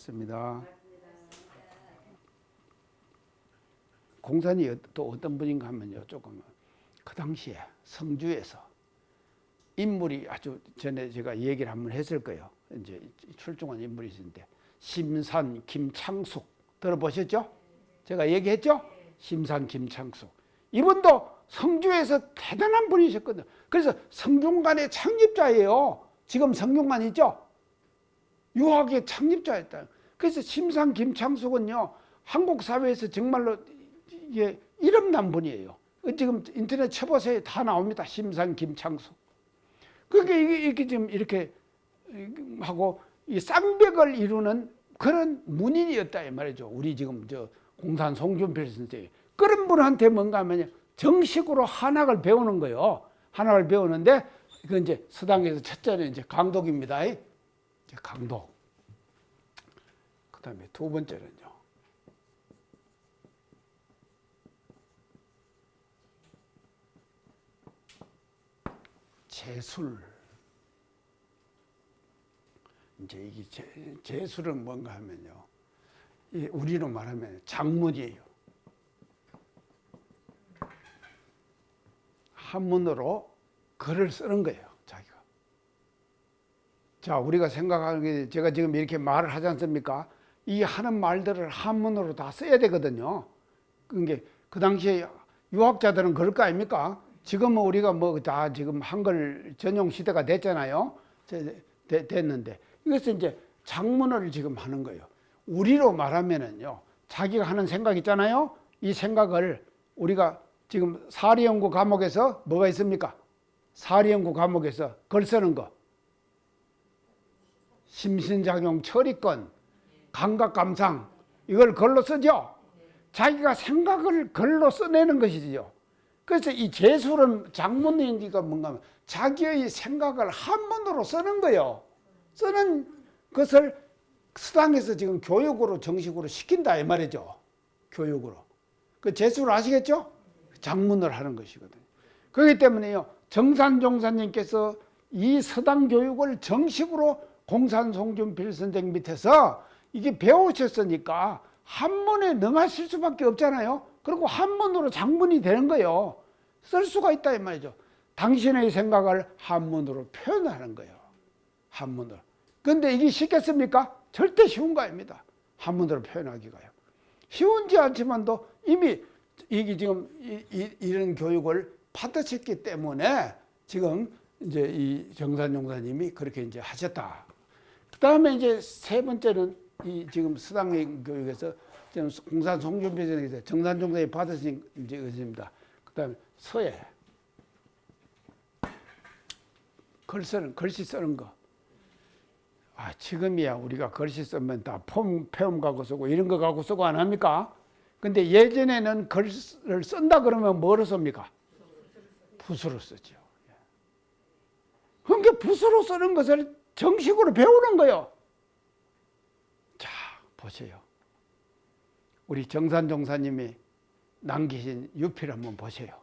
반갑습니다. 공산이 또 어떤 분인가 하면요, 조금 그 당시에 성주에서 인물이 아주 전에 제가 얘기를 한번 했을 거예요. 이제 출중한 인물이 있는데 심산 김창숙 들어보셨죠? 제가 얘기했죠? 심산 김창숙 이분도 성주에서 대단한 분이셨거든요. 그래서 성균관의 창립자예요. 지금 성균관 있죠? 유학의 창립자였다. 그래서 심산 김창숙은요, 한국 사회에서 정말로 이게 이름난 분이에요. 지금 인터넷 쳐보세요. 다 나옵니다. 심산 김창숙. 그게 이렇게 지금 이렇게 하고 이 쌍벽을 이루는 그런 문인이었다 이 말이죠. 우리 지금 저 공산 송준필 선생님 그런 분한테 뭔가 하면 정식으로 한학을 배우는 거예요. 한학을 배우는데 그 이제 서당에서 첫째는 이제 강독입니다. 이제 강독. 그다음에 두 번째는요. 제술. 이제 이게 제술은 뭔가 하면요. 우리로 말하면 장문이에요. 한문으로 글을 쓰는 거예요, 자기가. 자, 우리가 생각하는 게 제가 지금 이렇게 말을 하지 않습니까? 이 하는 말들을 한문으로 다 써야 되거든요. 그게 그 당시에 유학자들은 그럴 거 아닙니까? 지금은 우리가 뭐 다 지금 한글 전용 시대가 됐잖아요. 됐는데 이것은 이제 장문을 지금 하는 거예요. 우리로 말하면은요, 자기가 하는 생각 있잖아요. 이 생각을 우리가 지금 사리연구 과목에서 뭐가 있습니까? 사리연구 과목에서 글 쓰는 거. 심신작용 처리권, 감각감상 이걸 글로 쓰죠. 자기가 생각을 글로 써내는 것이죠. 그래서 이 제술은 장문이니까 뭔가 하면 자기의 생각을 한문으로 쓰는 거예요. 쓰는 것을 수당에서 지금 교육으로 정식으로 시킨다 이 말이죠. 교육으로. 그 제술을 아시겠죠? 장문을 하는 것이거든요. 그렇기 때문에요. 정산종사님께서 이 서당 교육을 정식으로 공산 송준필 선생 밑에서 이게 배우셨으니까 한문에 능하실 수밖에 없잖아요. 그리고 한문으로 장문이 되는 거예요. 쓸 수가 있다 이 말이죠. 당신의 생각을 한문으로 표현하는 거예요. 한문으로. 그런데 이게 쉽겠습니까? 절대 쉬운 거 아닙니다. 한문으로 표현하기가요. 쉬운지 않지만도 이미 이게 지금 이런 교육을 받으셨기 때문에 지금 이제 이 정산종사님이 그렇게 이제 하셨다. 그 다음에 이제 세 번째는 이 지금 수당의 교육에서 지금 공산 송준필 선생님께서 정산종사님이 받으신 이제 것입니다. 그 다음에 서예. 글씨 쓰는 거. 아, 지금이야 우리가 글씨 쓰면 다 폐음 갖고 쓰고 이런 거 갖고 쓰고 안 합니까? 근데 예전에는 글을 쓴다 그러면 뭐로 씁니까? 붓으로 쓰죠. 그러니까 붓으로 쓰는 것을 정식으로 배우는 거예요. 자, 보세요. 우리 정산종사님이 남기신 유필 한번 보세요.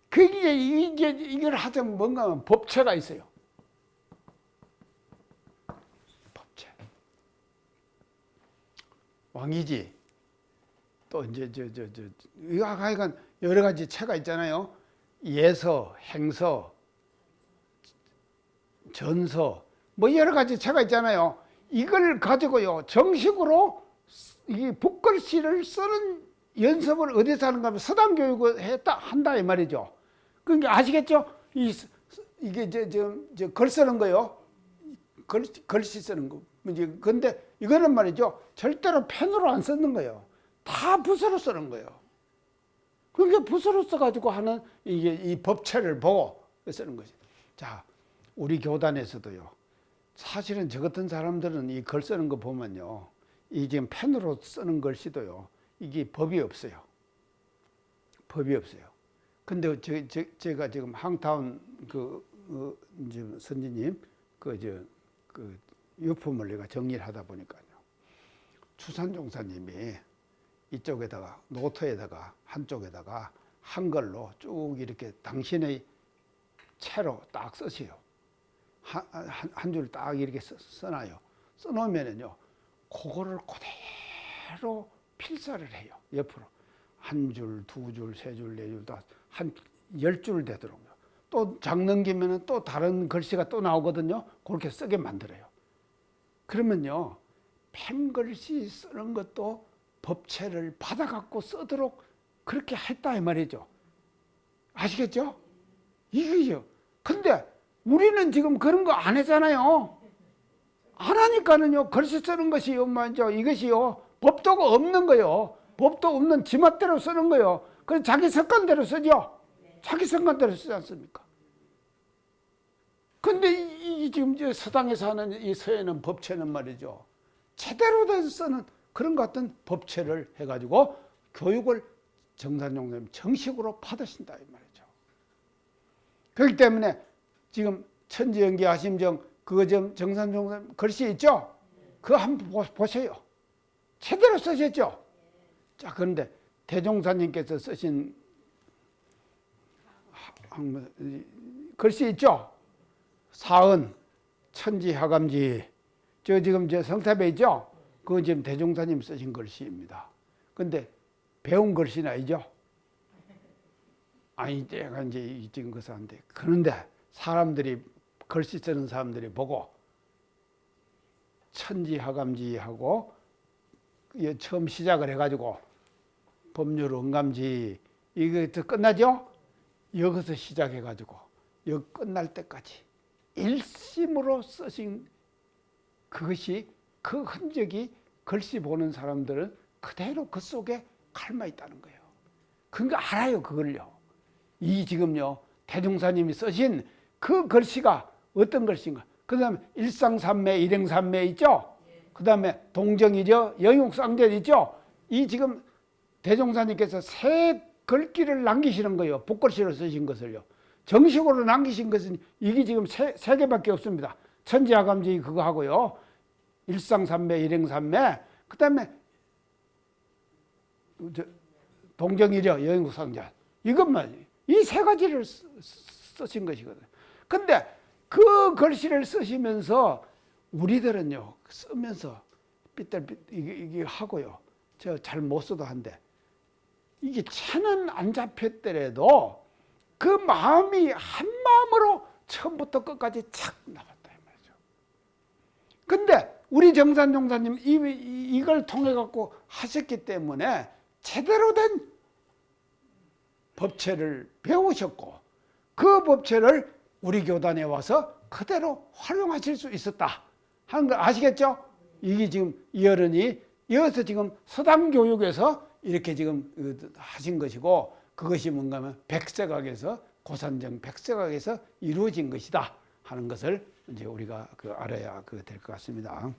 그게 이걸 하자면 뭔가 하면 법체가 있어요. 법체. 왕이지. 또 이제 이거 하여간 여러 가지 체가 있잖아요. 예서, 행서, 전서, 뭐 여러 가지 체가 있잖아요. 이걸 가지고요 정식으로 이 붓글씨를 쓰는 연습을 어디서 하는가 하면 서당 교육을 한다 이 말이죠. 그러니까 아시겠죠? 이게 저 글 쓰는 거요. 글씨 쓰는 거. 이제 근데 이거는 말이죠. 절대로 펜으로 안 쓰는 거예요. 다 붓으로 쓰는 거예요. 그러니까 붓으로 써가지고 하는 이게 이 법체를 보고 쓰는 거지. 자, 우리 교단에서도요. 사실은 저 같은 사람들은 이 글 쓰는 거 보면요. 이 지금 펜으로 쓰는 글씨도요. 이게 법이 없어요. 법이 없어요. 근데 제가 지금 항타운 이제 선지님 그 유품을 내가 정리를 하다 보니까요. 추산종사님이 이쪽에다가 노트에다가 한쪽에다가 한글로 쭉 이렇게 당신의 채로 딱 쓰세요. 한 줄 딱 이렇게 써놔요. 써놓으면은요, 그거를 그대로 필사를 해요. 옆으로. 한 줄, 두 줄, 세 줄, 네 줄, 한 10줄 되도록. 또 장 넘기면은 또 다른 글씨가 또 나오거든요. 그렇게 쓰게 만들어요. 그러면요, 펜글씨 쓰는 것도 법체를 받아갖고 쓰도록 그렇게 했다 이 말이죠. 아시겠죠? 이거죠. 근데 우리는 지금 그런 거 안 하잖아요. 안 하니까는요, 글씨 쓰는 것이요, 먼저 이것이요, 법도가 없는 거요. 법도 없는 지맛대로 쓰는 거요. 그래서 자기 습관대로 쓰죠. 자기 습관대로 쓰지 않습니까? 근데 이 지금 이제 서당에서 하는 이 서예는 법체는 말이죠, 제대로 된 쓰는 그런 것 같은 법체를 해가지고 교육을 정산용사님 정식으로 받으신다 이 말이죠. 그렇기 때문에 지금 천지연기 하심정 그거 좀 정산용사님 글씨 있죠? 그거 한번 보세요. 제대로 쓰셨죠? 자, 그런데 대종사님께서 쓰신 글씨 있죠? 사은, 천지하감지, 저 지금 저 성탑에 있죠? 그건 지금 대종사님 쓰신 글씨입니다. 근데 배운 글씨는 아니죠? 아니, 내가 이제 지금 그 사람인데. 그런데 사람들이, 글씨 쓰는 사람들이 보고 천지하감지하고 처음 시작을 해가지고 법률 응감지 이거 끝나죠? 여기서 시작해가지고 여기 끝날 때까지 일심으로 쓰신 그것이, 그 흔적이 글씨 보는 사람들은 그대로 그 속에 갈마 있다는 거예요. 그러니까 알아요, 그걸요. 이 지금요, 대종사님이 쓰신 그 글씨가 어떤 글씨인가. 그 다음에 일상삼매, 일행삼매 있죠? 그 다음에 동정이죠? 영육상전 있죠? 이 지금 대종사님께서 새 글귀를 남기시는 거예요. 복글씨로 쓰신 것을요. 정식으로 남기신 것은 이게 지금 세 개밖에 없습니다. 천지하감지 그거 하고요. 일상삼매, 일행삼매, 그 다음에 동정이죠? 영육상전. 이것만, 이 세 가지를 쓰신 것이거든요. 근데 그 글씨를 쓰시면서 우리들은요, 쓰면서 삐뚤삐뚤 이게 하고요. 저 잘 못 써도 한데, 이게 채는 안 잡혔더라도 그 마음이 한 마음으로 처음부터 끝까지 착 나갔다 이 말이죠. 근데 우리 정산용사님 이걸 통해 갖고 하셨기 때문에 제대로 된 법체를 배우셨고, 그 법체를 우리 교단에 와서 그대로 활용하실 수 있었다 하는 거 아시겠죠? 이게 지금 이 어른이 이어서 지금 서당교육에서 이렇게 지금 하신 것이고, 그것이 뭔가 하면 백색학에서, 고산정 백색학에서 이루어진 것이다 하는 것을 이제 우리가 알아야 될 것 같습니다.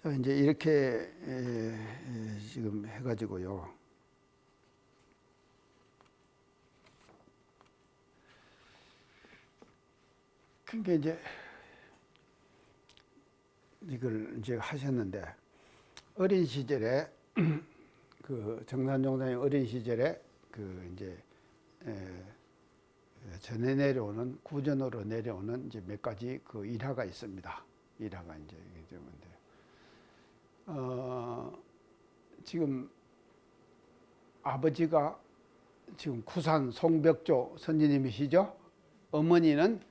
자, 이제 이렇게 지금 해가지고요. 그러니까 이제 이걸 이제 하셨는데, 어린 시절에 그 정산종사님 어린 시절에 그 이제 전해 내려오는, 구전으로 내려오는 이제 몇 가지 그 일화가 있습니다. 일화가 이제 지금 아버지가 지금 구산 송벽조 선지님이시죠. 어머니는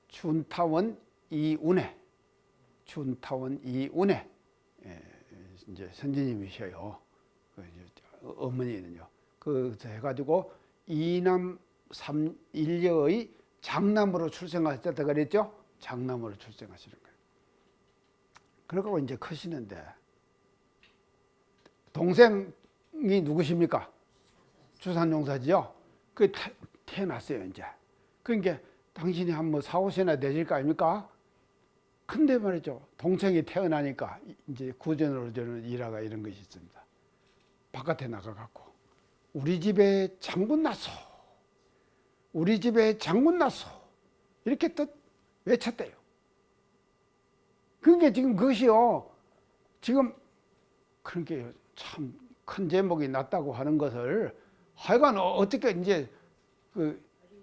준타원 이운회, 준타원 이운회 이제 선지님이셔요. 어머니는요. 그래서 해가지고 이남 삼일녀의 장남으로 출생하셨다 그랬죠. 장남으로 출생하시는 거예요. 그러고 이제 크시는데, 동생이 누구십니까? 주산용사지요. 그 태어났어요 이제. 그러니까 당신이 한 뭐 4, 5세나 되실 거 아닙니까? 근데 말이죠, 동생이 태어나니까 이제 구전으로 저는 일화가 이런 것이 있습니다. 바깥에 나가갖고 우리 집에 장군 났어, 우리 집에 장군 났어, 이렇게 또 외쳤대요. 그러니까 지금 그것이요, 지금 그러니까 참 큰 제목이 났다고 하는 것을 하여간 어떻게 이제 그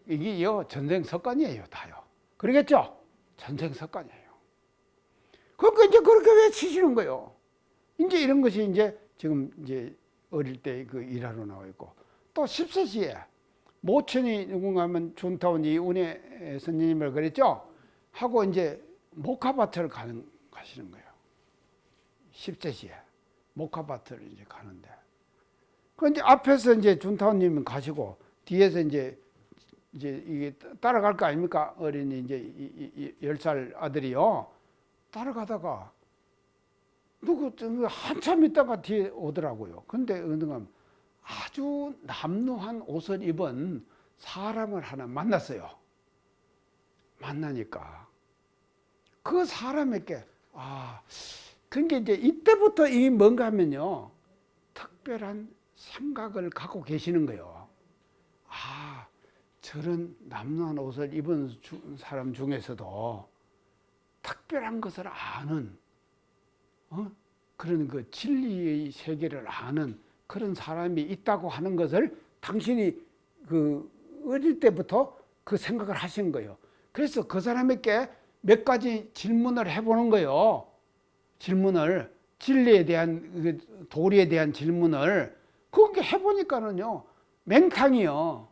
이게요 전생 습관이에요 다요. 그러겠죠? 전생 습관이에요. 그러니까 이제 그렇게 외치시는 거예요. 이제 이런 것이 이제 지금 이제 어릴 때 그 일하러 나와 있고 또 10세시에 모친이 누군가 하면 준타운이 운해 선생님을 그랬죠? 하고 이제 목화밭을 가시는 거예요. 10세시에 목화밭을 이제 가는데 그런데 앞에서 이제 준타운님은 가시고 뒤에서 이제 이게 따라갈 거 아닙니까? 어린이 이제 10살 아들이요. 따라가다가 누구 한참 있다가 뒤에 오더라고요. 근데 어느 날 아주 남루한 옷을 입은 사람을 하나 만났어요. 만나니까 그 사람에게 그러니까 이제 이때부터 이 뭔가 하면요 특별한 생각을 갖고 계시는 거예요. 저런 남루한 옷을 입은 사람 중에서도 특별한 것을 아는 그런 그 진리의 세계를 아는 그런 사람이 있다고 하는 것을 당신이 그 어릴 때부터 그 생각을 하신 거예요. 그래서 그 사람에게 몇 가지 질문을 해보는 거예요. 질문을 진리에 대한 도리에 대한 질문을 그렇게 해보니까는요 맹탕이요.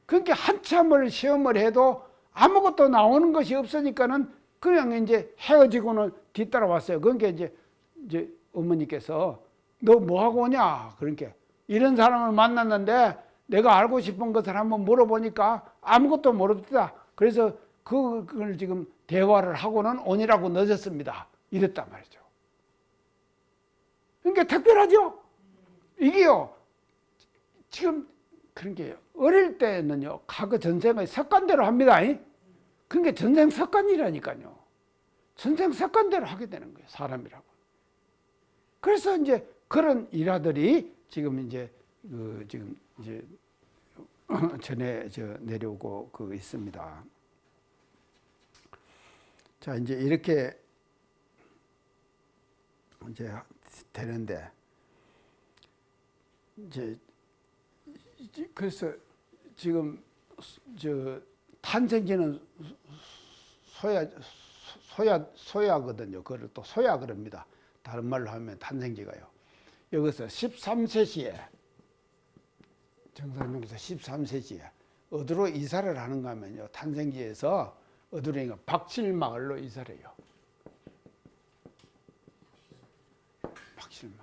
그러니까 한참을 시험을 해도 아무것도 나오는 것이 없으니까는 그냥 이제 헤어지고는 뒤따라왔어요. 그러니까 이제 어머니께서 너 뭐하고 오냐? 그러니까 이런 사람을 만났는데 내가 알고 싶은 것을 한번 물어보니까 아무것도 모르겠다. 그래서 그걸 지금 대화를 하고는 오니라고 늦었습니다. 이랬단 말이죠. 그러니까 특별하죠? 이게요, 지금 그런 게 어릴 때는요, 과거 전생의 습관대로 합니다. 그러니까 전생 습관이라니까요. 전생 습관대로 하게 되는 거예요, 사람이라고. 그래서 이제 그런 일화들이 지금 이제 지금 이제 전에 내려오고 있습니다. 자, 이제 이렇게 이제 되는데 이제 그래서 지금 탄생지는 소야거든요. 그걸 또 소야 그럽니다. 다른 말로 하면 탄생지가요. 여기서 13세시에 정산용사 13세시에 어디로 이사를 하는가 하면요. 탄생지에서 어디로 박실마을로 이사를 해요. 박실마을.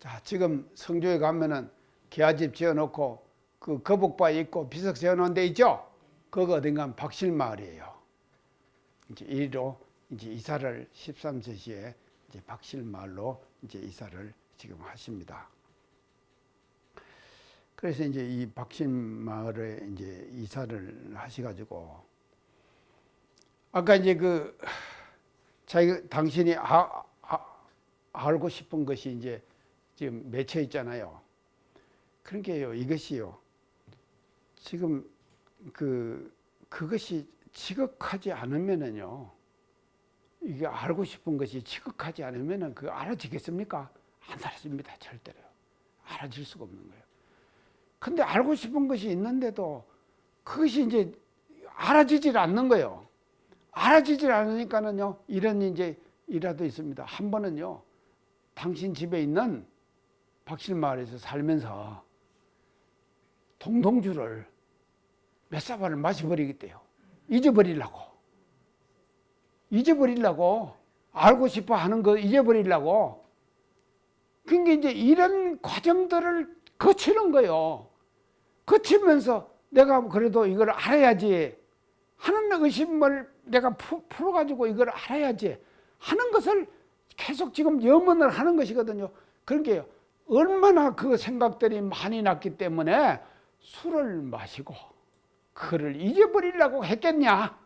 자, 지금 성주에 가면은 개화집 지어놓고 그 거북바위 있고 비석 세워놓은 데 있죠? 그거 어딘가 하면 박실마을이에요. 이제 이리로 이제 이사를 13세시에 이제 박실마을로 이제 이사를 지금 하십니다. 그래서 이제 이 박실마을에 이제 이사를 하셔가지고 아까 이제 당신이 알고 싶은 것이 이제 지금 맺혀 있잖아요. 그러니까요, 이것이요. 지금 그것이 지극하지 않으면은요, 이게 알고 싶은 것이 지극하지 않으면은 그거 알아지겠습니까? 안 알아집니다, 절대로요. 알아질 수가 없는 거예요. 근데 알고 싶은 것이 있는데도 그것이 이제 알아지질 않는 거예요. 알아지질 않으니까는요, 이런 이제 일화도 있습니다. 한 번은요, 당신 집에 있는 박실마을에서 살면서 동동주를 몇 사발을 마셔버리겠대요. 잊어버리려고 알고 싶어 하는 거 잊어버리려고. 그러니까 이제 이런 과정들을 거치는 거예요. 거치면서 내가 그래도 이걸 알아야지 하는 의심을 내가 풀어가지고 이걸 알아야지 하는 것을 계속 지금 염원을 하는 것이거든요. 그러니까 얼마나 그 생각들이 많이 났기 때문에 술을 마시고 그를 잊어버리려고 했겠냐?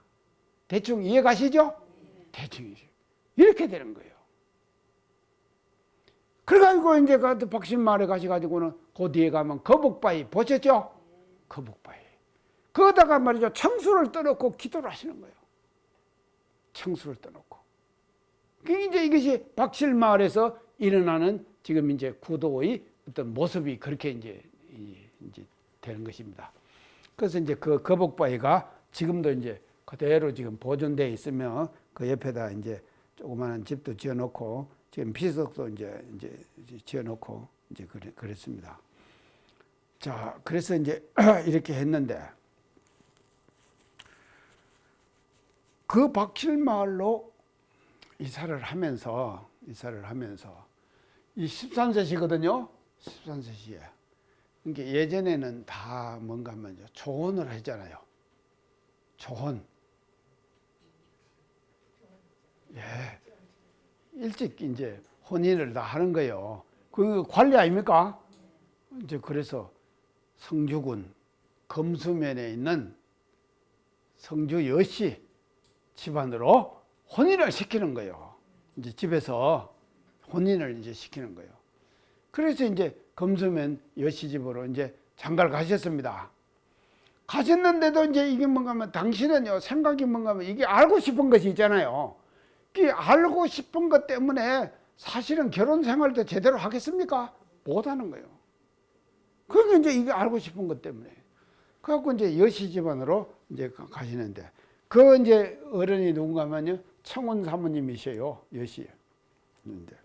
대충 이해 가시죠? 대충 이렇게 되는 거예요. 그래가지고 이제 그 박신마을에 가셔가지고는 그 뒤에 가면 거북바위 보셨죠? 거북바위. 거기다가 말이죠, 청수를 떠놓고 기도를 하시는 거예요. 청수를 떠놓고. 이제 이것이 박실마을에서 일어나는 지금 이제 구도의 어떤 모습이 그렇게 이제 되는 것입니다. 그래서 이제 그 거북바위가 지금도 이제 그대로 지금 보존되어 있으며 그 옆에다 이제 조그마한 집도 지어놓고 지금 비석도 이제 지어놓고 이제 그랬습니다. 자, 그래서 이제 이렇게 했는데 그 박실마을로 이사를 하면서 이 13세시거든요. 13세시에. 그러니까 예전에는 다 뭔가 하면 조혼을 했잖아요. 조혼. 예. 일찍 이제 혼인을 다 하는 거예요. 그 관리 아닙니까? 이제 그래서 성주군 검수면에 있는 성주 여씨 집안으로 혼인을 시키는 거예요. 이제 집에서 혼인을 이제 시키는 거예요. 그래서 이제 검수면 여씨 집으로 이제 장가를 가셨습니다. 가셨는데도 이제 이게 뭔가 하면 당신은요, 생각이 뭔가 하면 이게 알고 싶은 것이 있잖아요. 이 알고 싶은 것 때문에 사실은 결혼 생활도 제대로 하겠습니까? 못 하는 거예요. 그러니까 이제 이게 알고 싶은 것 때문에. 그래갖고 이제 여씨 집안으로 이제 가시는데, 그 이제 어른이 누군가 하면요, 청운 사모님이셔요, 여씨. 근데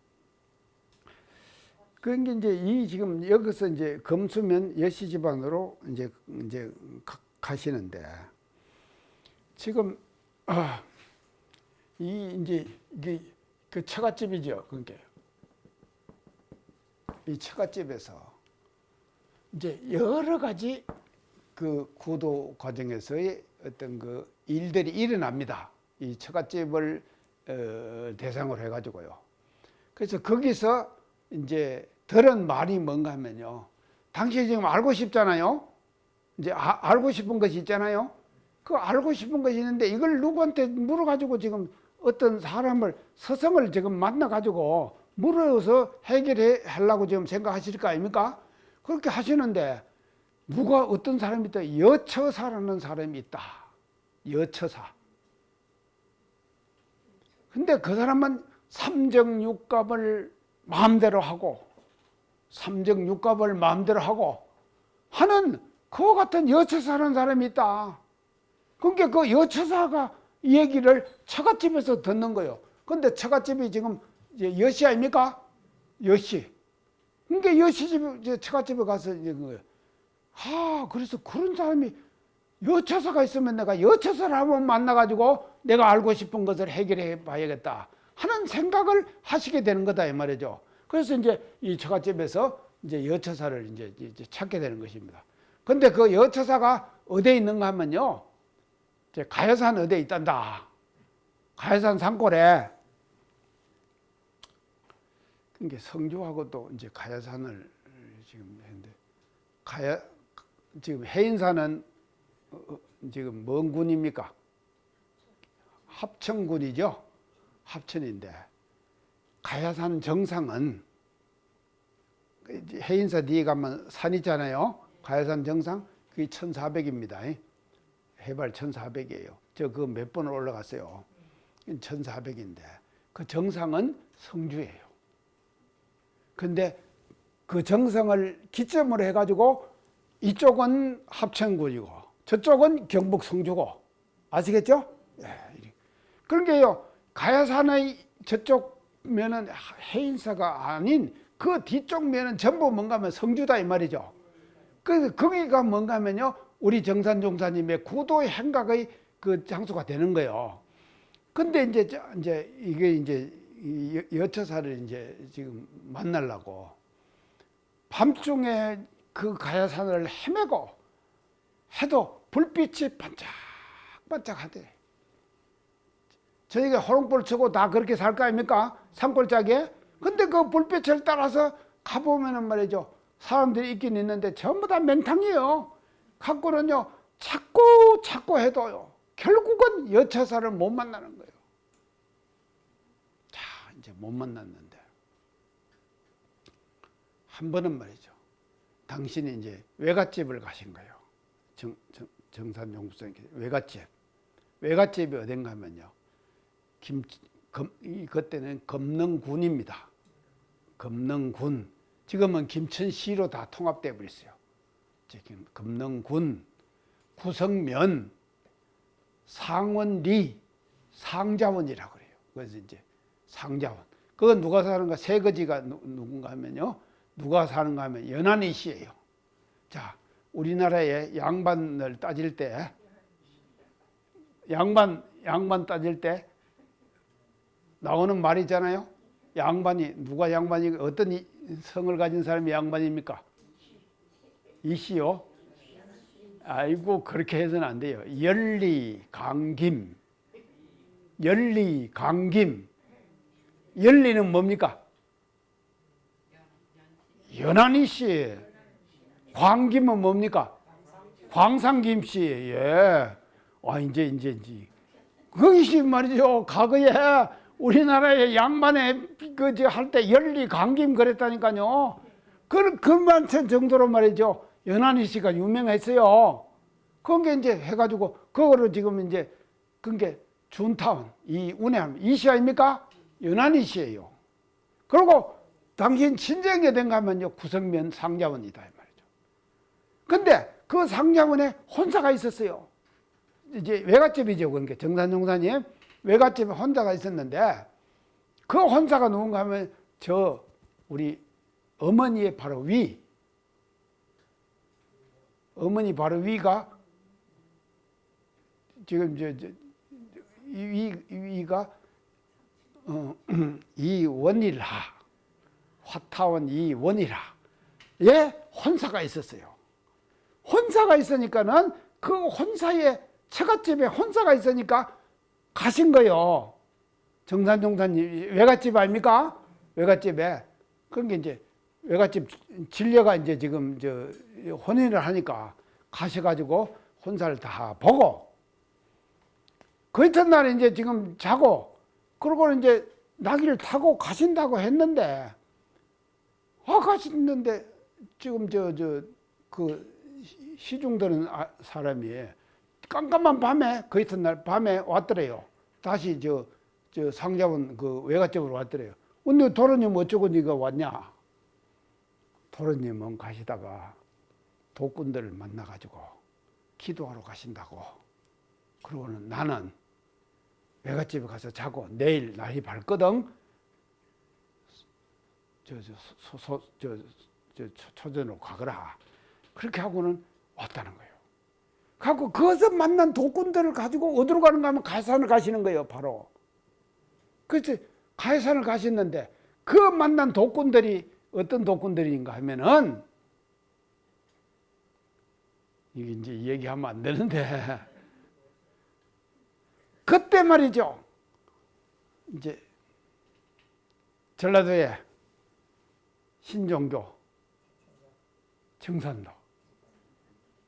그게 이제 이 지금 여기서 이제 검수면 여씨 집안으로 이제 가시는데, 지금 이 이제 이게 그 처갓집이죠. 그러니까 이 처갓집에서 이제 여러 가지 그 구도 과정에서의 어떤 그 일들이 일어납니다. 이 처갓집을 대상으로 해가지고요. 그래서 거기서 이제 들은 말이 뭔가 하면요, 당신이 지금 알고 싶잖아요. 이제 알고 싶은 것이 있잖아요. 그 알고 싶은 것이 있는데 이걸 누구한테 물어가지고 지금 어떤 사람을 서성을 지금 만나가지고 물어서 해결해 하려고 지금 생각하실 거 아닙니까? 그렇게 하시는데 누가 어떤 사람이 있다. 여처사라는 사람이 있다. 여처사. 근데 그 사람은 삼정육갑을 마음대로 하고 삼정육갑을 마음대로 하고 하는 그와 같은 여처사라는 사람이 있다. 그러니까 그 여처사가 이 얘기를 처갓집에서 듣는 거예요. 근데 처갓집이 지금 여씨 아닙니까? 여씨. 그러니까 여씨 집, 처갓집에 가서 이제 거예요. 그래서 그런 사람이 여처사가 있으면 내가 여처사를 한번 만나가지고 내가 알고 싶은 것을 해결해 봐야겠다 하는 생각을 하시게 되는 거다 이 말이죠. 그래서 이제 이 처갓집에서 이제 여처사를 이제 찾게 되는 것입니다. 근데 그 여처사가 어디에 있는가 하면요, 이제 가야산 어디에 있단다. 가야산 산골에. 그러니까 성주하고도 이제 가야산을 지금 했는데, 지금 해인사는 지금 뭔 군입니까? 합천군이죠. 합천인데 가야산 정상은 해인사 뒤에 가면 산 있잖아요. 가야산 정상 그게 1400입니다. 해발 1400이에요. 저 그 몇 번을 올라갔어요. 1400인데 그 정상은 성주예요. 근데 그 정상을 기점으로 해가지고 이쪽은 합천군이고 저쪽은 경북 성주고 아시겠죠? 예. 그런 게요, 가야산의 저쪽 면은 해인사가 아닌 그 뒤쪽 면은 전부 뭔가 하면 성주다 이 말이죠. 그래서 거기가 뭔가 하면요, 우리 정산종사님의 구도 행각의 그 장소가 되는 거예요. 근데 이제 이게 이제 여처사를 이제 지금 만나려고 밤중에 그 가야산을 헤매고 해도 불빛이 반짝반짝하대. 저희가 호롱불 치고 다 그렇게 살 거 아닙니까? 산골짜기에. 근데 그 불빛을 따라서 가보면은 말이죠, 사람들이 있긴 있는데 전부 다 맹탕이에요. 갖고는요, 찾고 해도요, 결국은 여처사를 못 만나는 거예요. 자, 이제 못 만났는데 한 번은 말이죠, 당신이 이제 외갓집을 가신 거예요. 정산용부선께 외갓집이 어딘가 하면요, 그때는 검능군입니다. 검능군. 지금은 김천시로 다 통합돼 버렸어요. 지금 검능군. 구성면, 상원리, 상자원이라고 그래요. 그래서 이제 상자원. 그건 누가 사는가? 세거지가 누군가 하면요. 누가 사는가 하면 연한이 씨예요. 자, 우리나라의 양반을 따질 때, 양반 따질 때 나오는 말이잖아요. 양반이, 누가 양반이, 어떤 성을 가진 사람이 양반입니까? 이씨요? 아이고, 그렇게 해서는 안 돼요. 연리강김. 연리강김. 연리는 뭡니까? 연한이 씨. 광김은 뭡니까? 광상김 씨. 예. 이제. 그것이 말이죠. 과거에 우리나라의 양반에 할 때 연리강김 그랬다니까요. 그만 정도로 말이죠. 연한이 씨가 유명했어요. 그게 이제 해가지고, 그거를 지금 이제, 그게 준타운, 이 운해함, 이씨 아닙니까? 연한이 씨예요. 그리고 당신 친정에 된 가면요, 구성면 상자원이다, 이 말이죠. 근데 그 상자원에 혼사가 있었어요. 이제 외갓집이죠, 그러니까 정산용사님. 외갓집에 혼사가 있었는데, 그 혼사가 누군가 하면, 우리 어머니의 바로 어머니 바로 위가, 지금 위가 이원일하, 화타원 이원일하, 예, 혼사가 있었어요. 혼사가 있으니까는 그 혼사에, 처갓집에 혼사가 있으니까 가신 거요. 정산종사님 외갓집 아닙니까? 외갓집에. 그러니까 이제 외갓집 진료가 이제 지금 혼인을 하니까 가셔가지고 혼사를 다 보고, 그 이튿날에 이제 지금 자고, 그러고 이제 나귀를 타고 가신다고 했는데, 가시는데 지금 그 시중드는 사람이 깜깜한 밤에, 그 이튿날 밤에 왔더래요. 다시 상자원 그 외갓집으로 왔더래요. 근데 도련님 어쩌고 네가 왔냐? 도련님은 가시다가 도꾼들을 만나가지고 기도하러 가신다고. 그러고는 나는 외갓집에 가서 자고 내일 날이 밝거든. 초전으로 가거라. 그렇게 하고는 왔다는 거예요. 갖고 거기서 만난 도꾼들을 가지고 어디로 가는가 하면 가해산을 가시는 거예요, 바로. 그래서 가해산을 가셨는데, 그 만난 도꾼들이 어떤 도꾼들인가 하면은, 이게 이제 얘기하면 안 되는데, 그때 말이죠. 이제 전라도에 신종교, 정산도,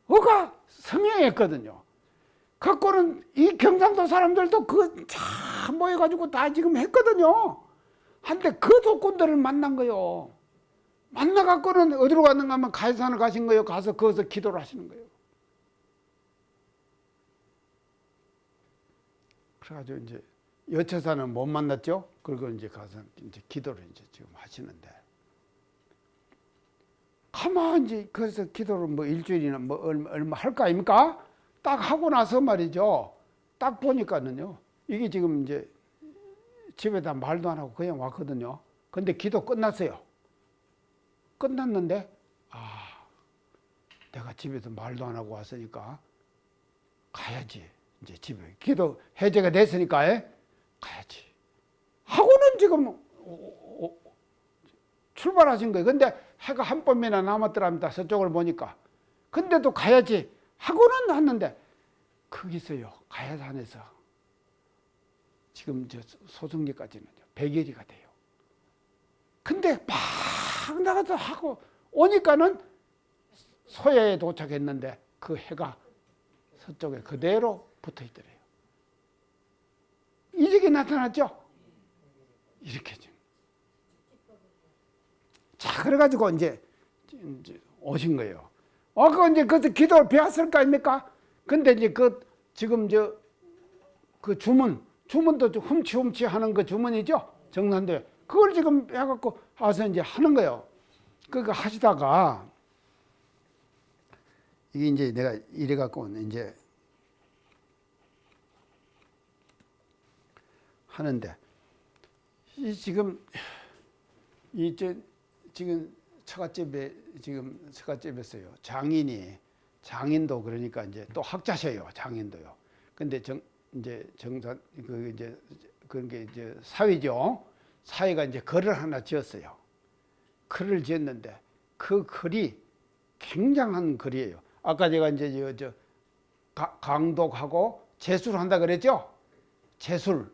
그가 성행했거든요. 갖고는 이 경상도 사람들도 참 모여가지고 다 지금 했거든요. 한데 그 도꾼들을 만난 거요. 만나갖고는 어디로 갔는가 하면 가해산을 가신 거예요. 가서 거기서 기도를 하시는 거예요. 그래가지고 이제 여처사는 못 만났죠. 그리고 이제 가서 이제 기도를 이제 지금 하시는데, 가만히 그래서 기도를 뭐 일주일이나 뭐 얼마 할 거 아닙니까? 딱 하고 나서 말이죠. 딱 보니까는요, 이게 지금 이제 집에다 말도 안 하고 그냥 왔거든요. 근데 기도 끝났어요. 끝났는데, 내가 집에서 말도 안 하고 왔으니까 가야지. 이제 집에 기도 해제가 됐으니까 가야지 하고는 지금 출발하신 거예요. 근데 해가 한 뼘이나 남았더랍니다. 서쪽을 보니까. 근데도 가야지 하고는 왔는데, 거기서요, 가야산에서 지금 소승리까지는 100여리가 돼요. 근데 막 나가서 하고 오니까는 소야에 도착했는데, 그 해가 서쪽에 그대로 붙어 있더래요. 이적이 나타났죠? 이렇게 좀. 자, 그래가지고 이제 오신 거예요. 그 이제 그래서 기도를 배웠을 거 아닙니까? 근데 이제 지금 그 주문도 좀 훔치 하는 그 주문이죠? 정산도에. 그걸 지금 해갖고 와서 이제 하는 거예요. 그거 하시다가 이게 이제 내가 이래 갖고 이제 하는데 지금 지금 처갓집에서요 장인도 그러니까 이제 또 학자셔요. 장인도요. 근데 이제 정산 이제 그런 게 이제 사위죠. 사위가 이제 글을 하나 지었어요. 글을 지었는데 그 글이 굉장한 글이에요. 아까 제가 이제 강독하고 제술 한다 그랬죠? 제술.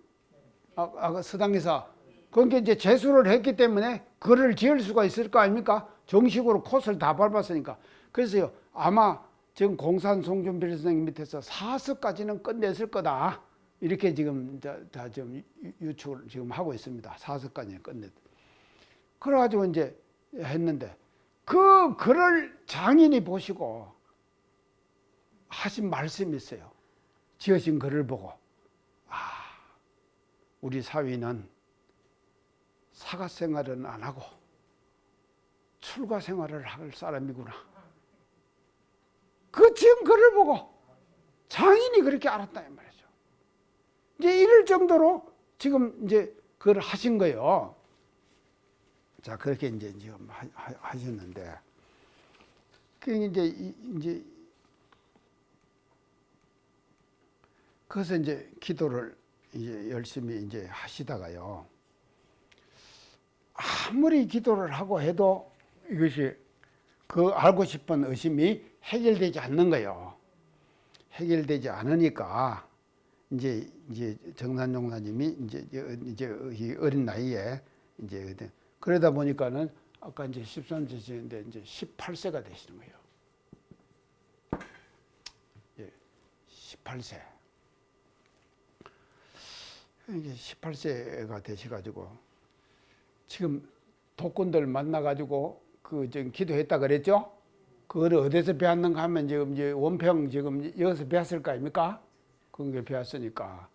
아까 서당에서 그러니까 이제 제술을 했기 때문에 글을 지을 수가 있을 거 아닙니까? 정식으로 콧을 다 밟았으니까. 그래서요 아마 지금 공산 송준필 선생님 밑에서 4서까지는 끝냈을 거다. 이렇게 지금 다 좀 유축을 지금 하고 있습니다. 4서까지는 끝냈. 그래가지고 이제 했는데 그 글을 장인이 보시고 하신 말씀이 있어요. 지으신 글을 보고 우리 사위는 사가 생활은 안 하고 출가 생활을 할 사람이구나. 그 지은 글을 보고 장인이 그렇게 알았다 이 말이죠. 이제 이럴 정도로 지금 이제 그걸 하신 거예요. 자 그렇게 이제 지금 하셨는데 그 이제 그래서 이제 기도를 이제 열심히 이제 하시다가요. 아무리 기도를 하고 해도 이것이 그 알고 싶은 의심이 해결되지 않는 거예요. 해결되지 않으니까 이제 정산종사님이 이제 어린 나이에 이제 그러다 보니까는 아까 이제 13세인데 이제 18세가 되시는 거예요. 예, 18세. 이게 18세가 되셔가지고 지금 독군들 만나가지고 그 지금 기도했다 그랬죠? 그거를 어디서 배웠는가 하면 지금 이제 원평 지금 여기서 배웠을 거 아닙니까? 그게 배웠으니까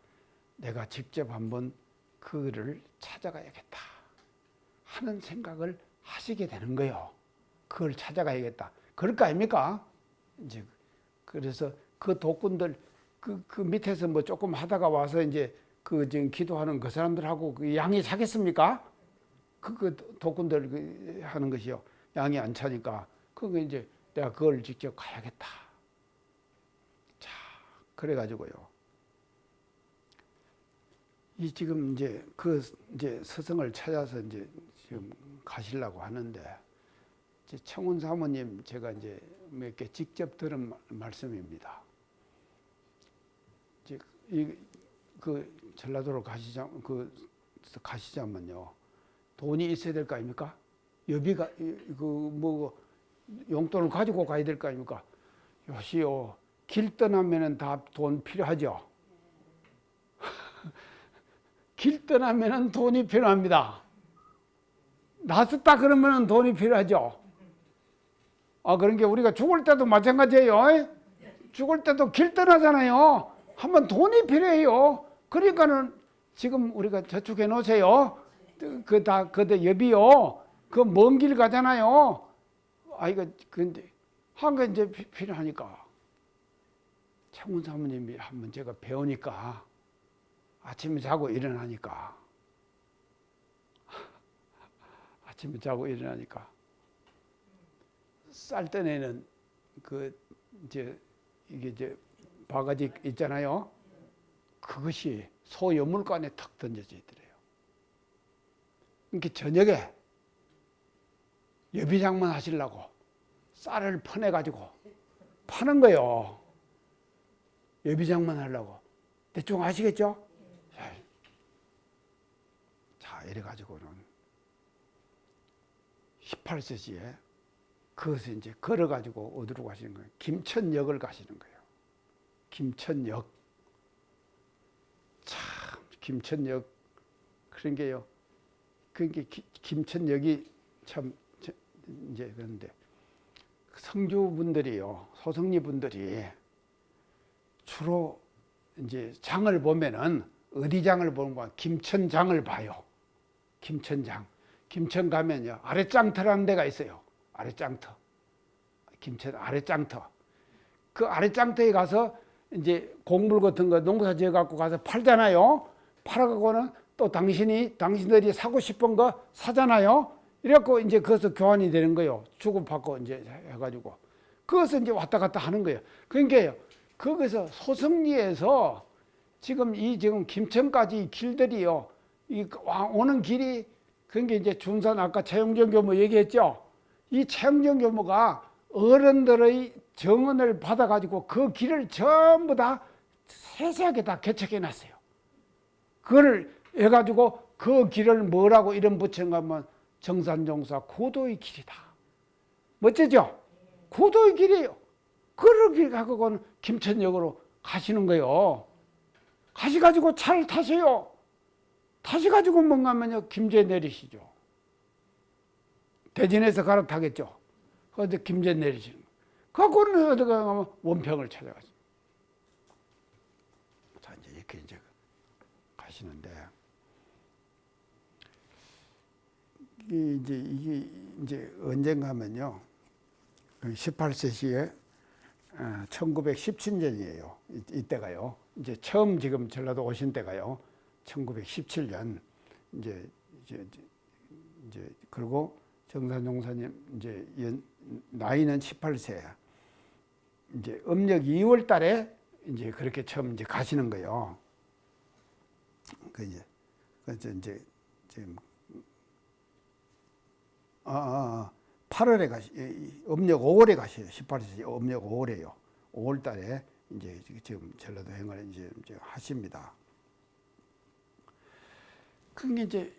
내가 직접 한번 그거를 찾아가야겠다 하는 생각을 하시게 되는 거예요. 그걸 찾아가야겠다. 그럴 거 아닙니까? 이제 그래서 그 독군들 그 밑에서 뭐 조금 하다가 와서 이제 그 지금 기도하는 그 사람들하고 그 양이 차겠습니까? 그 독군들 하는 것이요. 양이 안 차니까 그거 이제 내가 그걸 직접 가야겠다. 자, 그래가지고요. 이 지금 이제 그 이제 스승을 찾아서 이제 지금 가시려고 하는데 이제 청운 사모님 제가 이제 몇 개 직접 들은 말씀입니다. 이제 그 전라도로 가시자면요 돈이 있어야 될 거 아닙니까? 여비가 뭐 용돈을 가지고 가야 될 거 아닙니까? 요시요 길 떠나면은 다 돈 필요하죠. 길 떠나면은 돈이 필요합니다. 낯섰다 그러면은 돈이 필요하죠. 그런 게 우리가 죽을 때도 마찬가지예요. 죽을 때도 길 떠나잖아요. 한번 돈이 필요해요. 그러니까는 지금 우리가 저축해 놓으세요. 그다 여비요. 그 먼 길 가잖아요. 이거 근데 한 게 이제 필요하니까 창훈 사모님이 한번 제가 배우니까 아침에 자고 일어나니까 쌀 떠내는 그 이제 이게 이제 바가지 있잖아요. 그것이 소여물관에 턱 던져져 있더래요. 그러니까 저녁에 여비장만 하시려고 쌀을 퍼내가지고 파는 거예요. 여비장만 하려고. 대충 아시겠죠? 자, 이래가지고는 18세시에 그것을 이제 걸어가지고 어디로 가시는 거예요? 김천역을 가시는 거예요. 김천역. 참, 김천역. 그런 게요. 그게 김천역이 참, 이제 그런데 성주분들이요, 소성리분들이 주로 이제 장을 보면은 어디 장을 보는 거야? 김천장을 봐요. 김천장. 김천 가면요, 아랫장터라는 데가 있어요. 아랫장터. 김천 아랫장터. 그 아랫장터에 가서 이제 곡물 같은 거 농사 지어 갖고 가서 팔잖아요. 팔아갖고는 또 당신들이 사고 싶은 거 사잖아요. 이래갖고 이제 그것서 교환이 되는 거예요. 주고받고 이제 해가지고. 그것을 이제 왔다 갔다 하는 거예요. 그러니까 거기서 소성리에서 지금 김천까지 길들이요. 오는 길이, 그게 이제 준산 아까 채용전 교모 얘기했죠. 이 채용전 교모가 어른들의 정언을 받아가지고 그 길을 전부 다 세세하게 다 개척해 놨어요. 그걸 해가지고 그 길을 뭐라고 이름 붙인가 하면 정산종사 고도의 길이다. 멋지죠? 고도의 길이에요. 그렇게 갖고는 김천역으로 가시는 거예요. 가셔가지고 차를 타세요. 타셔가지고 뭔가 하면요, 김제 내리시죠. 대전에서 갈아타겠죠. 그래서 김제 내리시는 거예요. 그거는 어디 가면 원평을 찾아가죠. 자, 이제 이렇게 가시는데, 이게 이제 언젠가 하면요, 18세 시에 1917년이에요. 이때가요. 이제 처음 지금 전라도 오신 때가요. 1917년 이제 그리고 정산종사님 이제 나이는 18세. 이제 음력 2월 달에 이제 그렇게 처음 이제 가시는 거예요. 그래서 이제 지금 8월에 음력 5월에 가셔요. 18세 음력 5월에요. 5월 달에 이제 지금 전라도 행을 이제 하십니다. 그게 이제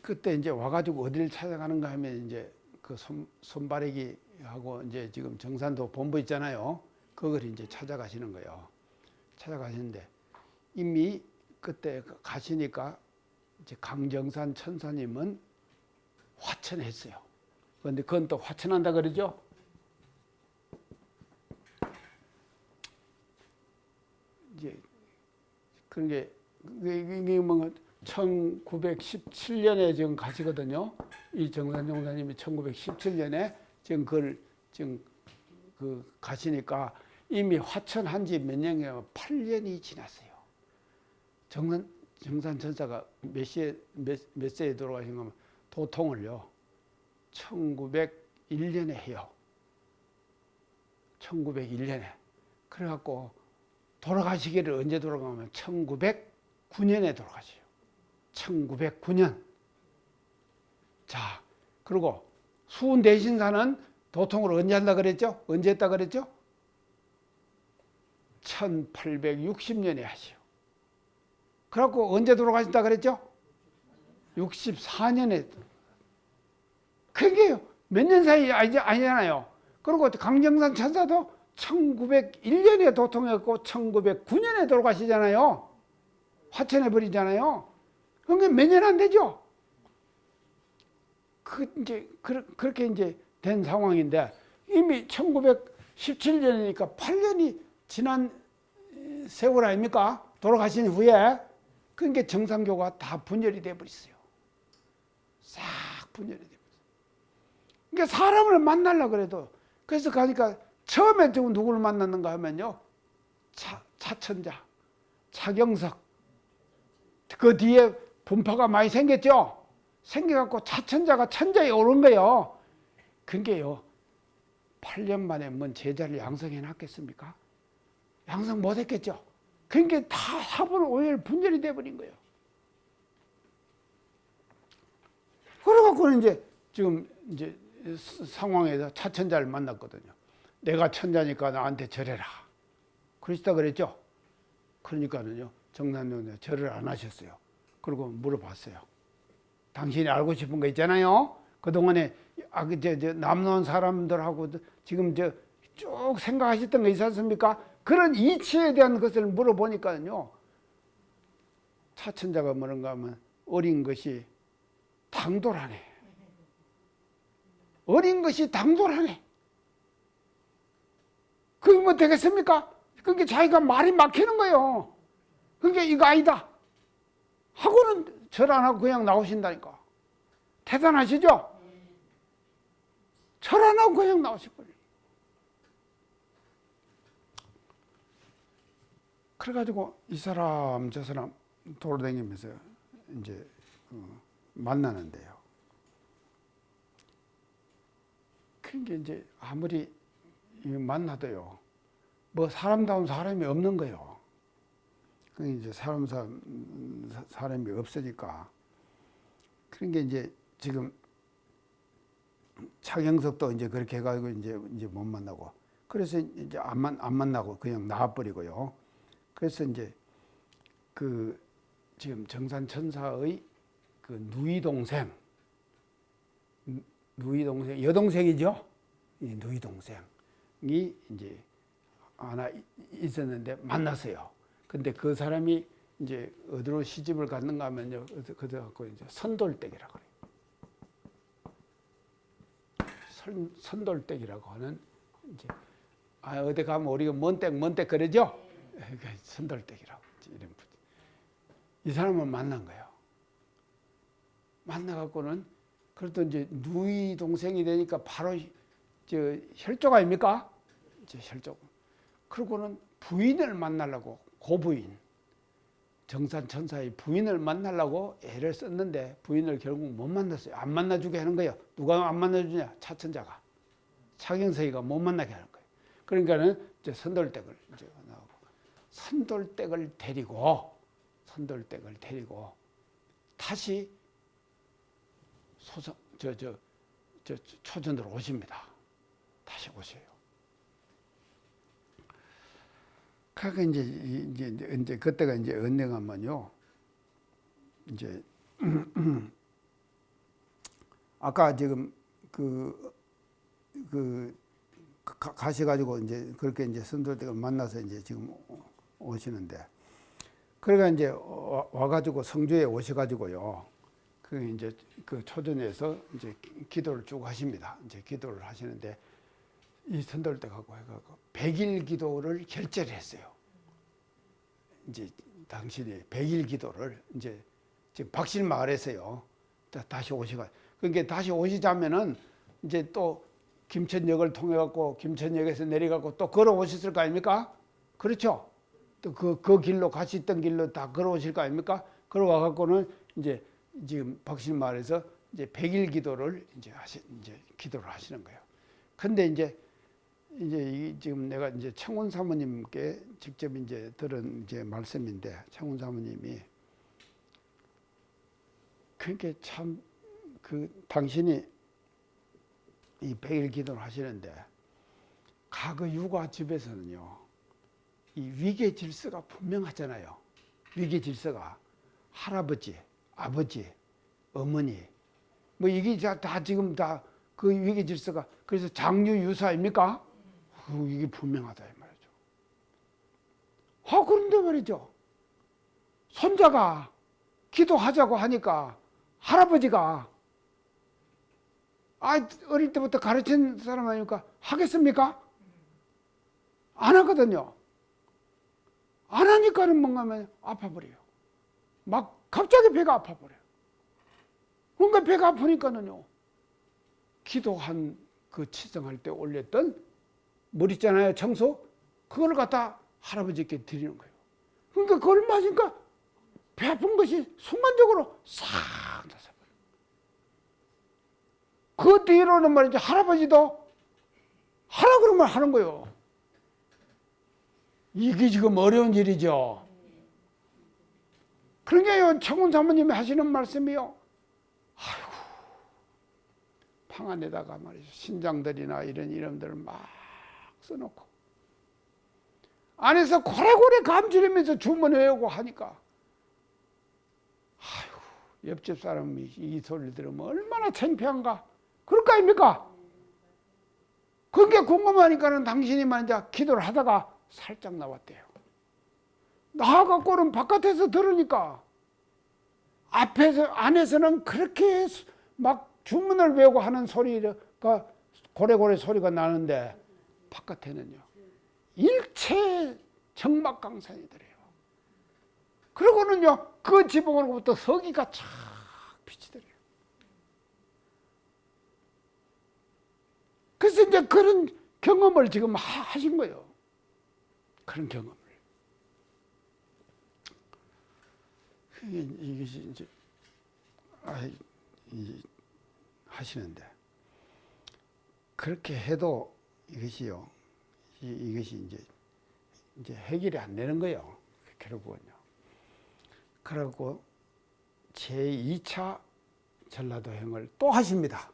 그때 이제 와가지고 어디를 찾아가는가 하면 이제 그 손바래기 하고 이제 지금 정산도 본부 있잖아요. 그걸 이제 찾아가시는 거예요. 찾아가시는데 이미 그때 가시니까 이제 강정산 천사님은 화천했어요. 그런데 그건 또 화천한다 그러죠. 이제 그런 게 이게 뭐 1917년에 지금 가시거든요. 이 정산종사님이 1917년에 지금 그걸 지금 가시니까 이미 화천한 지 몇 년이에요? 8년이 지났어요. 정산 천사가 몇 세에 돌아가신 거면 도통을요 1901년에 해요. 1901년에. 그래갖고 돌아가시기를 언제 돌아가면 1909년에 돌아가셔요. 1909년. 자, 그리고 수훈 대신사는 도통을 언제 한다 그랬죠? 언제 했다 그랬죠? 1860년에 하시오. 그래갖고 언제 돌아가신다 그랬죠? 64년에. 그게 몇 년 사이 아니잖아요. 그리고 강정산 천사도 1901년에 도통했고 1909년에 돌아가시잖아요. 화천해 버리잖아요. 그게 몇 년 안 되죠? 그렇게 이제 된 상황인데 이미 1917년이니까 8년이 지난 세월 아닙니까? 돌아가신 후에. 그러니까 정산교가 다 분열이 돼 버렸어요. 싹 분열이 돼 버렸어요. 그러니까 사람을 만나려고 그래도 그래서 가니까 처음에 지금 누구를 만났는가 하면요. 차천자, 차경석. 그 뒤에 분파가 많이 생겼죠? 생겨갖고 차천자가 천자에 오른 거예요. 그게요. 8년 만에 뭔 제자를 양성해 놨겠습니까? 양성 못 했겠죠? 그러니까 다 사분 오열 분열이 돼버린 거예요. 그래갖고는 이제 지금 이제 상황에서 차천자를 만났거든요. 내가 천자니까 나한테 절해라. 그러시다 그랬죠? 그러니까는요, 정산종사 절을 안 하셨어요. 그리고 물어봤어요. 당신이 알고 싶은 거 있잖아요. 그동안에 남노한 사람들하고 지금 쭉 생각하셨던 거 있지 않습니까? 그런 이치에 대한 것을 물어보니까요. 차천자가 뭐런가 하면 어린 것이 당돌하네. 어린 것이 당돌하네. 그게 뭐 되겠습니까? 그게 자기가 말이 막히는 거예요. 그게 이거 아니다. 하고는 절 안 하고 그냥 나오신다니까. 대단하시죠? 절 안 하고 그냥 나오셔버려요. 그래가지고 이 사람 저 사람 돌아다니면서 이제 만나는데요. 그러니까 이제 아무리 만나도요, 뭐 사람다운 사람이 없는 거예요. 그 이제 사람이 없으니까. 그러니까 이제 지금 차경석도 이제 그렇게 해가지고 이제 못 만나고, 그래서 이제 안 만나고 그냥 나와버리고요. 그래서 이제 그 지금 정산천사의 그 누이 동생이 여동생이죠. 이 누이 동생이 이제 하나 있었는데 만났어요. 근데 그 사람이 이제 어디로 시집을 갔는가 하면요, 그래서 갖고 이제 선돌댁이라고 그래요. 선돌댁이라고 하는 이제 어디 가면 우리가 먼댁 그러죠. 선돌댁이라고 이런 분. 이 사람을 만난 거예요. 만나갖고는 그래도 이제 누이 동생이 되니까 바로 저 혈족 아닙니까? 이제 혈족. 그러고는 부인을 만나려고, 고부인, 정산천사의 부인을 만나려고 애를 썼는데 부인을 결국 못 만났어요. 안 만나주게 하는 거예요. 누가 안 만나주냐? 차천자가. 차경석이가 못 만나게 하는 거예요. 그러니까는 이제 선돌댁을 이제 나오고, 선돌댁을 데리고 다시 초전으로 오십니다. 다시 오세요. 그러니까 이제 그때가 이제 언젠가면요, 이제 아까 지금 가셔가지고 이제 그렇게 이제 선돌댁을 만나서 이제 지금 오시는데, 그러니까 이제 와가지고 성주에 오셔가지고요, 그 이제 그 초전에서 이제 기도를 쭉 하십니다. 이제 기도를 하시는데, 이 선돌댁하고 해가지고 100일 기도를 결제를 했어요. 이제 당신이 100일 기도를 이제 지금 박실마을에서요, 다시 오시가. 그러니까 다시 오시자면은 이제 또 김천역을 통해 갖고 김천역에서 내려가고 또 걸어오셨을 거 아닙니까? 그렇죠? 또 그 길로 같이 있던 길로 다 걸어오실 거 아닙니까? 걸어와 갖고는 이제 지금 박실마을에서 이제 100일 기도를 이제 기도를 하시는 거예요. 근데 이제 지금 내가 이제 청운 사모님께 직접 이제 들은 이제 말씀인데, 청운 사모님이 그러니까 참 당신이 이 100일 기도를 하시는데, 과거 육아 집에서는요, 이 위계 질서가 분명하잖아요. 위계 질서가 할아버지, 아버지, 어머니, 뭐 이게 다 지금 다 그 위계 질서가, 그래서 장유 유사입니까? 이게 분명하다 이 말이죠. 그런데 말이죠, 손자가 기도하자고 하니까 할아버지가 어릴 때부터 가르친 사람 아니니까 하겠습니까? 안 하거든요. 안 하니까는 뭔가 하면 아파버려요. 막 갑자기 배가 아파버려요. 그러니까 배가 아프니까는요, 기도한 그 치성할 때 올렸던 물 있잖아요, 청소, 그걸 갖다 할아버지께 드리는 거예요. 그러니까 그걸 마시니까 배 아픈 것이 순간적으로 싹 나서버려요. 그 뒤로는 말이죠, 할아버지도 하라 그러면 하는 거예요. 이게 지금 어려운 일이죠. 그러니까요, 청운 사모님이 하시는 말씀이요, 아이고, 방 안에다가 말이죠, 신장들이나 이런 이름들을 막 써놓고 안에서 고래고래 감지르면서 주문해오고 하니까, 아이고, 옆집 사람이 이 소리를 들으면 얼마나 창피한가, 그럴 거 아닙니까? 그게 궁금하니까는 당신이만 이제 기도를 하다가 살짝 나왔대요. 나와갖고는 바깥에서 들으니까 안에서는 그렇게 막 주문을 외우고 하는 소리가 고래고래 소리가 나는데, 바깥에는요 일체 정막강산이더래요. 그러고는요 그 지붕으로부터 서기가 쫙 비치더래요. 그래서 이제 그런 경험을 지금 하신 거예요. 그런 경험을. 이것이 이제 하시는데 그렇게 해도 이것이요. 이것이 이제 해결이 안 되는 거예요. 결국은요. 그러고 제2차 전라도행을 또 하십니다.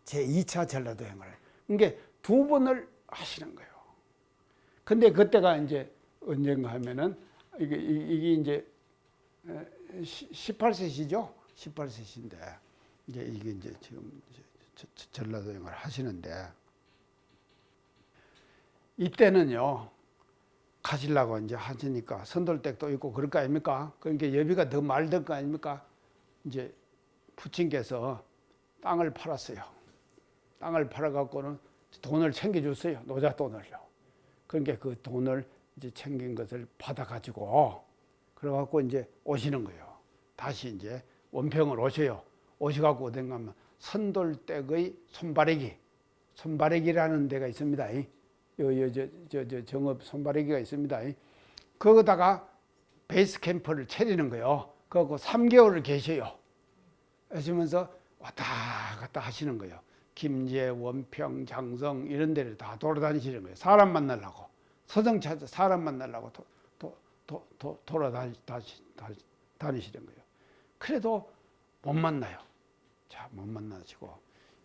제2차 전라도행을. 그러니까 두 번을 하시는 거예요. 근데 그때가 이제 언젠가 하면은 이게 이제 18세시죠? 18세시인데 이제 이게 이제 지금 전라도행을 하시는데 이때는요. 가시려고 이제 하시니까 선돌댁도 있고 그럴 거 아닙니까? 그러니까 여비가 더 말들 거 아닙니까? 이제 부친께서 땅을 팔았어요. 땅을 팔아갖고는 돈을 챙겨줬어요. 노자 돈을요. 그러니까 그 돈을 이제 챙긴 것을 받아가지고 그래갖고 이제 오시는 거예요. 다시 이제 원평을 오셔요. 오셔갖고 어딘가 하면 선돌댁의 손바래기라는 데가 있습니다. 저 정읍 손바래기가 있습니다. 거기다가 베이스 캠프를 차리는 거예요. 그거 3개월을 계셔요. 하시면서 왔다 갔다 하시는 거예요. 김제, 원평, 장성 이런 데를 다 돌아다니시는 거예요. 사람 만나려고. 서정 찾아 사람 만나려고 돌아다니시는 거예요. 그래도 못 만나요. 자, 못 만나시고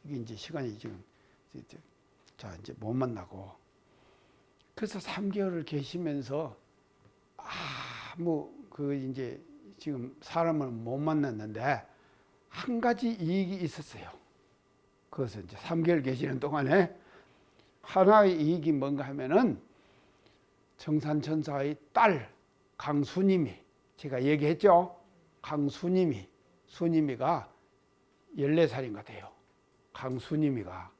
이게 이제 시간이 지금 자 이제 못 만나고 그래서 3개월을 계시면서 그 이제 지금 사람을 못 만났는데 한 가지 이익이 있었어요. 그것은 이제 3개월 계시는 동안에 하나의 이익이 뭔가 하면은 정산천사의 딸 강수님이 제가 얘기했죠. 수님이가 14살인가 돼요. 강수님이가.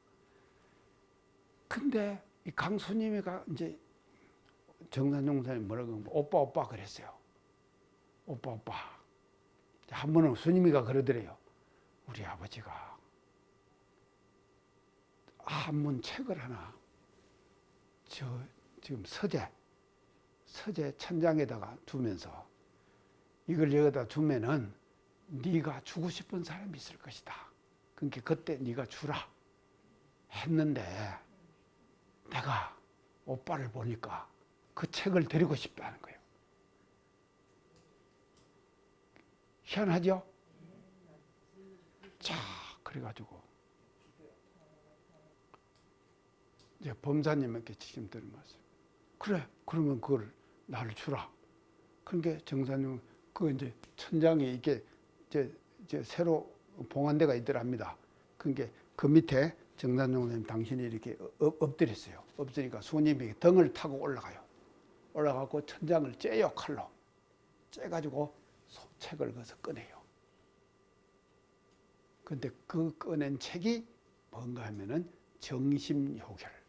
근데 이 강수님이가 이제 정산용사님 뭐라고 하면 오빠 그랬어요. 오빠. 한 번은 수님이가 그러더래요. 우리 아버지가 한문 책을 하나 지금 서재 천장에다가 두면서 이걸 여기다 두면은 네가 주고 싶은 사람이 있을 것이다. 그러니까 그때 네가 주라 했는데 내가 오빠를 보니까 그 책을 드리고 싶다는 거예요. 희한하죠? 자, 그래가지고 이제 범사님에게 지금 들은 말씀. 그래, 그러면 그걸 나를 주라. 그러니까 정사님 그 이제 천장에 이렇게 이제 새로 봉한 데가 있더랍니다. 그러니까 그 밑에 정산용사님 당신이 이렇게 엎드렸어요. 엎드리니까 수님이 등을 타고 올라가요. 올라가고 천장을 째요, 칼로. 째가지고 책을 거기서 꺼내요. 근데 그 꺼낸 책이 뭔가 하면은 정심효결.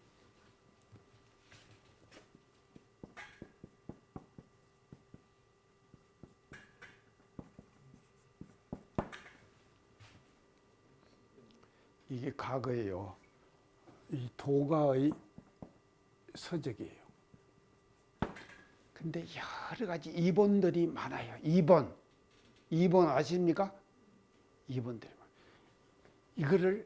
이게 과거에요. 이 도가의 서적이에요. 근데 여러 가지 이본들이 많아요. 이본 아십니까? 이본들이 많아요. 이거를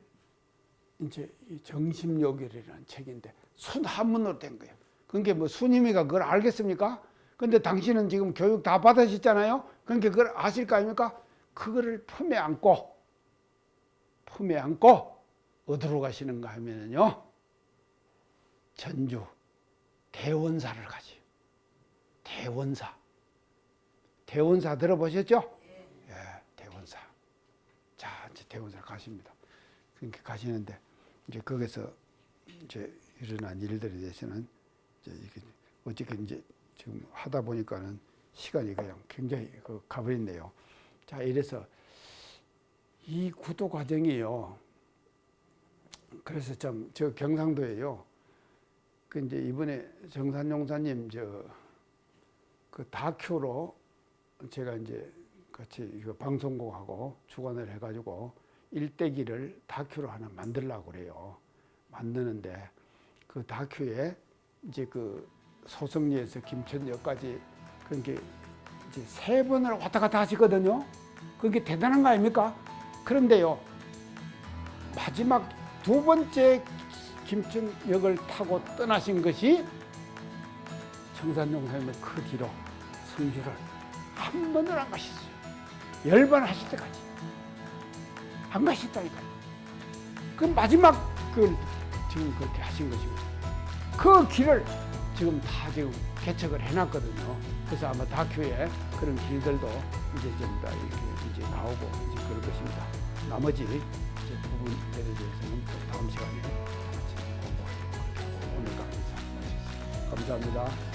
이제 정심요결이라는 책인데 순한문으로 된 거예요. 그러니까 뭐 수님이가 그걸 알겠습니까? 근데 당신은 지금 교육 다 받으셨잖아요. 그러니까 그걸 아실 거 아닙니까? 그거를 품에 안고 어디로 가시는가 하면은요. 전주 대원사를 가지요. 대원사 들어보셨죠? 예, 대원사. 자, 이제 대원사를 가십니다. 그렇게 가시는데 이제 거기서 이제 일어난 일들에 대해서는 이제 이게 어떻게 이제 지금 하다 보니까는 시간이 그냥 굉장히 가버렸네요. 자, 이래서 이 구도 과정이요. 그래서 좀 저 경상도에요. 그 이제 이번에 정산용사님 그 다큐로 제가 이제 같이 이거 방송국하고 주관을 해가지고 일대기를 다큐로 하나 만들려고 그래요. 만드는데 그 다큐에 이제 그 소성리에서 김천역까지 그런 게 이제 3번을 왔다 갔다 하시거든요. 그게 대단한 거 아닙니까? 그런데요, 마지막 2번째 김천역을 타고 떠나신 것이 청산용사님의 그 뒤로 성주를 한 번을 안 가셨어요. 10번 하실 때까지 안 가셨다니까요. 그 마지막 그 지금 그렇게 하신 것이고, 그 길을 지금 다 지금 개척을 해놨거든요. 그래서 아마 다큐에 그런 길들도 이제 좀 다 이렇게 이제 나오고 이제 그럴 것입니다. 나머지 이제 부분들에 대해서는 또 다음 시간에 같이 공부하도록 하겠습니다. 오늘 강의 잘 마쳤습니다. 감사합니다.